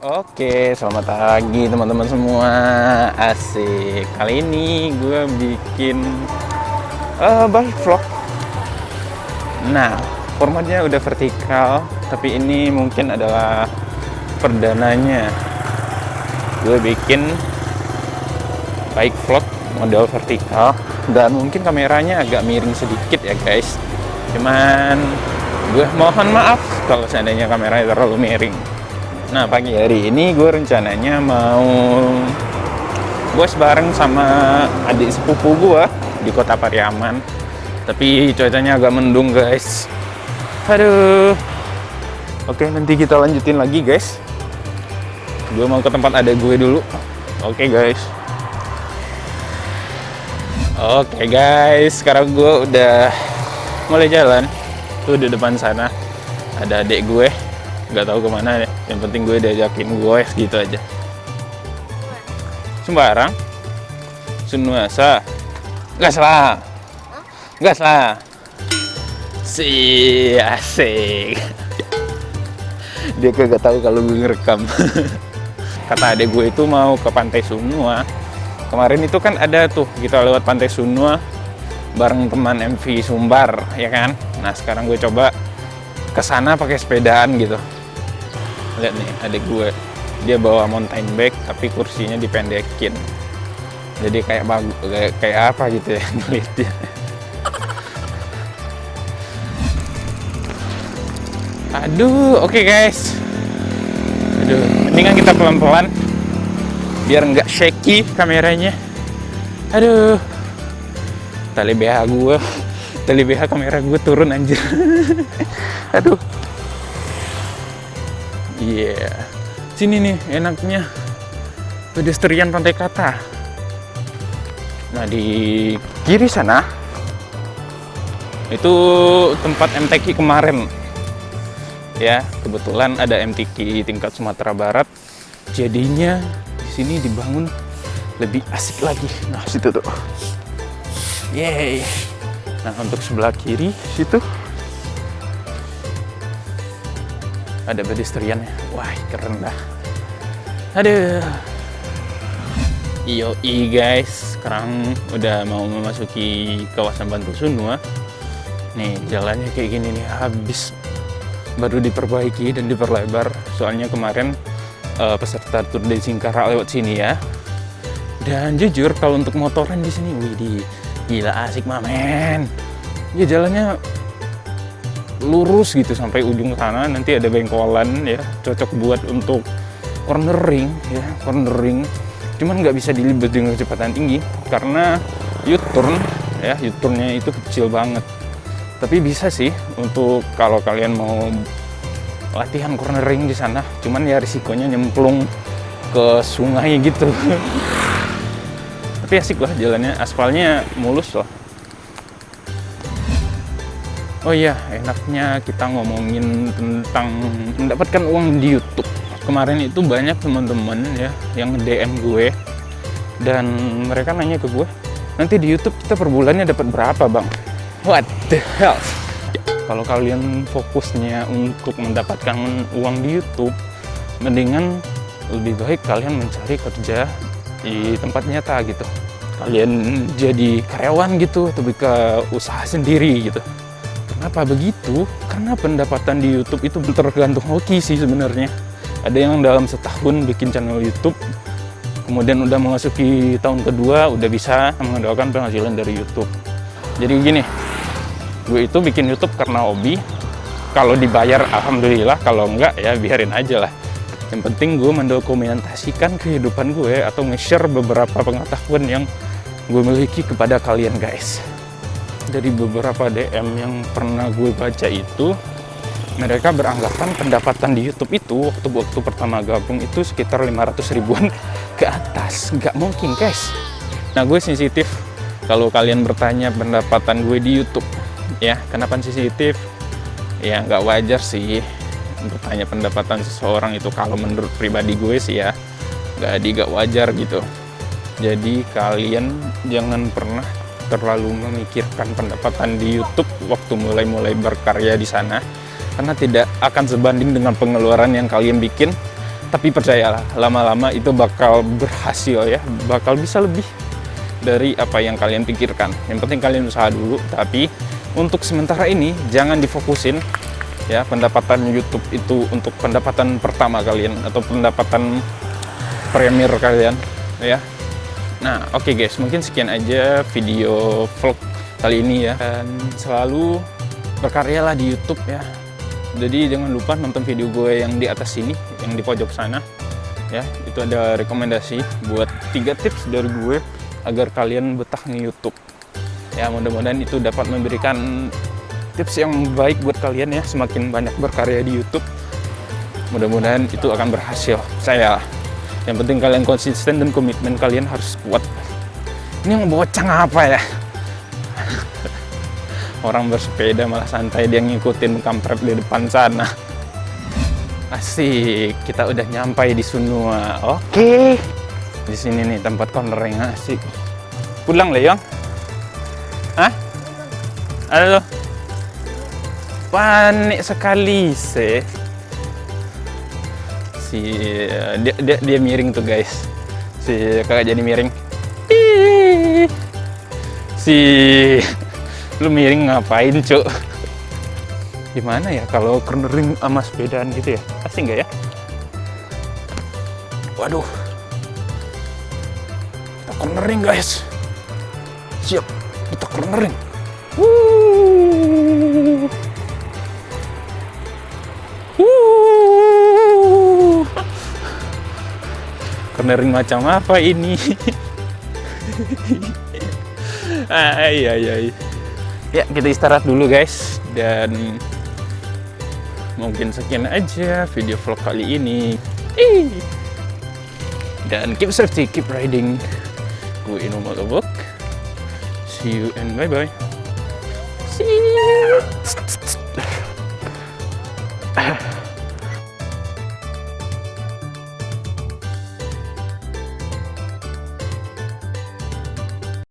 Oke, selamat pagi teman-teman semua. Asik. Kali ini gue bikin balik vlog. Nah, formatnya udah vertikal, tapi ini mungkin adalah perdananya. Gue bikin bike vlog model vertikal dan mungkin kameranya agak miring sedikit ya guys. Cuman gue mohon maaf kalau seandainya kameranya terlalu miring. Nah, pagi hari ini gue rencananya mau bos bareng sama adik sepupu gue di kota Pariaman. Tapi cuacanya agak mendung guys. Aduh. Oke, nanti kita lanjutin lagi guys. Gue mau ke tempat adik gue dulu. Oke guys. Oke guys, sekarang gue udah mulai jalan. Tuh di depan sana ada adik gue. Nggak tahu kemana deh, yang penting gue diajakin gue gitu aja. Sembarang Sunuasa gas lah si asik. Dia kagak tahu kalau gue ngerekam. Kata adek gue itu mau ke Pantai Sunua. Kemarin itu kan ada tuh kita lewat Pantai Sunua bareng teman MV Sumbar ya kan. Nah sekarang gue coba kesana pakai sepedaan gitu. Lihat nih adik gue, dia bawa mountain bike tapi kursinya dipendekin, jadi kayak kayak apa gitu ya ngeliatnya. Aduh, oke guys. Aduh, mendingan kita pelan-pelan biar nggak shaky kameranya. Aduh, tali BH kamera gue turun anjir. Aduh. Iya, yeah. Sini nih enaknya pedestrian Pantai Kata. Nah di kiri sana itu tempat MTQ kemarin. Ya kebetulan ada MTQ tingkat Sumatera Barat. Jadinya di sini dibangun lebih asik lagi. Nah situ tuh. Yeay. Nah untuk sebelah kiri situ ada pedestriannya. Wah keren dah. Aduh. Yoi guys, sekarang udah mau memasuki kawasan Pantai Sunua. Nih jalannya kayak gini nih, habis baru diperbaiki dan diperlebar. Soalnya kemarin peserta Tour de Singkara lewat sini ya. Dan jujur kalau untuk motoran di sini, widih, gila asik mamen. Ya jalannya lurus gitu sampai ujung sana, nanti ada bengkolan ya, cocok buat untuk cornering ya, cornering. Cuman nggak bisa dilibet dengan kecepatan tinggi karena U-turn ya, U-turnnya itu kecil banget. Tapi bisa sih untuk kalau kalian mau latihan cornering di sana, cuman ya risikonya nyemplung ke sungai gitu. Tapi asik lah jalannya, aspalnya mulus loh. Oh iya, enaknya kita ngomongin tentang mendapatkan uang di YouTube. Kemarin itu banyak teman-teman ya yang DM gue dan mereka nanya ke gue, nanti di YouTube kita per bulannya dapat berapa bang? What the hell? Kalau kalian fokusnya untuk mendapatkan uang di YouTube, mendingan lebih baik kalian mencari kerja di tempat nyata gitu. Kalian jadi karyawan gitu atau buka usaha sendiri gitu. Kenapa begitu? Karena pendapatan di YouTube itu tergantung hoki sih sebenarnya. Ada yang dalam setahun bikin channel YouTube, kemudian udah memasuki tahun kedua, udah bisa mengandalkan penghasilan dari YouTube. Jadi gini, gue itu bikin YouTube karena hobi. Kalau dibayar, alhamdulillah. Kalau enggak, ya biarin aja lah. Yang penting gue mendokumentasikan kehidupan gue atau nge-share beberapa pengetahuan yang gue miliki kepada kalian guys. Dari beberapa DM yang pernah gue baca itu, mereka beranggapan pendapatan di YouTube itu waktu pertama gabung itu sekitar 500 ribuan ke atas. Nggak mungkin guys. Nah gue sensitif kalau kalian bertanya pendapatan gue di YouTube ya. Kenapa sensitif? Ya nggak wajar sih bertanya pendapatan seseorang itu. Kalau menurut pribadi gue sih ya nggak wajar gitu. Jadi kalian jangan pernah terlalu memikirkan pendapatan di YouTube waktu mulai berkarya di sana, karena tidak akan sebanding dengan pengeluaran yang kalian bikin Tapi percayalah, lama-lama itu bakal berhasil ya, bakal bisa lebih dari apa yang kalian pikirkan. Yang penting kalian usaha dulu, tapi untuk sementara ini jangan difokusin ya pendapatan YouTube itu untuk pendapatan pertama kalian atau pendapatan premier kalian ya. Nah, oke guys, mungkin sekian aja video vlog kali ini ya. Dan selalu berkaryalah di YouTube ya. Jadi jangan lupa nonton video gue yang di atas sini, yang di pojok sana ya. Itu ada rekomendasi buat 3 tips dari gue agar kalian betah di YouTube ya. Mudah-mudahan itu dapat memberikan tips yang baik buat kalian ya. Semakin banyak berkarya di YouTube, mudah-mudahan itu akan berhasil. Saya yang penting kalian konsisten dan komitmen kalian harus kuat. Ini yang bocah apa ya? Orang bersepeda malah santai, dia ngikutin kampret di depan sana. Asik, kita udah nyampai di Sunua. Oke. Di sini nih tempat cornering asik. Pulang Leong? Hah? Halo. Panik sekali sih. Dia miring tuh guys. Si kakak jadi miring. Lu miring ngapain, Cuk? Gimana ya kalau cornering sama sepedaan gitu ya? Asik nggak ya? Waduh. Kita cornering, guys. Siap, kita cornering. Cornering macam apa ini? Ay. Ya, kita istirahat dulu guys, dan mungkin sekian aja video vlog kali ini. Dan keep safety, keep riding. Gue Ino Motovlog. See you and bye-bye. See you.